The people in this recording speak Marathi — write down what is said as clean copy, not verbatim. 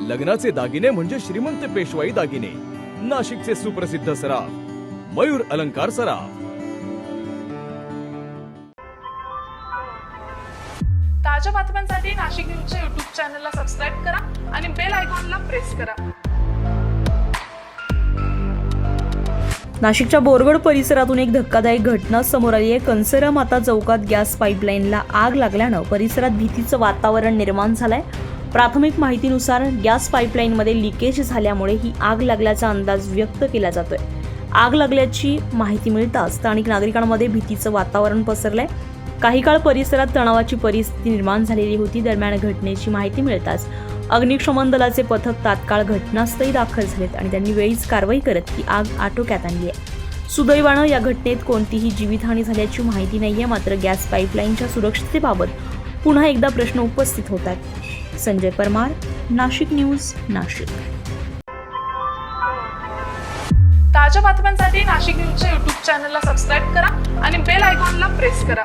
लग्नाचे दागिने म्हणजे श्रीमंत पेशवाई दागिने, नाशिकचे सुप्रसिद्ध सराफ मयूर अलंकार सराफ। ताज्या बातम्यांसाठी नाशिक न्यूजच्या YouTube चॅनलला सबस्क्राईब करा आणि बेल आयकॉनला प्रेस करा। नाशिकच्या बोरगड परिसरातून एक धक्कादायक घटना समोर आली आहे। कंसरा माता चौकात गॅस पाईपलाईनला आग लागल्यानं परिसरात भीतीचं वातावरण निर्माण झालंय। प्राथमिक माहितीनुसार गॅस पाईपलाईनमध्ये लिकेज झाल्यामुळे ही आग लागल्याचा अंदाज व्यक्त केला जातोय। आग लागल्याची माहिती मिळताच स्थानिक नागरिकांमध्ये भीतीचं वातावरण पसरलंय। काही काळ परिसरात तणावाची परिस्थिती निर्माण झालेली होती। दरम्यान घटनेची माहिती मिळताच अग्निशमन दलाचे पथक तात्काळ घटनास्थळी दाखल झालेत आणि त्यांनी वेळीच कारवाई करत ही आग आटोक्यात आणली आहे। सुदैवानं या घटनेत कोणतीही जीवितहानी झाल्याची माहिती नाहीये। मात्र गॅस पाईपलाईनच्या सुरक्षिततेबाबत पुन्हा एकदा प्रश्न उपस्थित होत आहेत। संजय परमार, नाशिक न्यूज, नाशिक। ताज्या बातम्यांसाठी नाशिक न्यूजच्या YouTube चॅनलला सबस्क्राईब करा आणि बेल आयकॉनला प्रेस करा।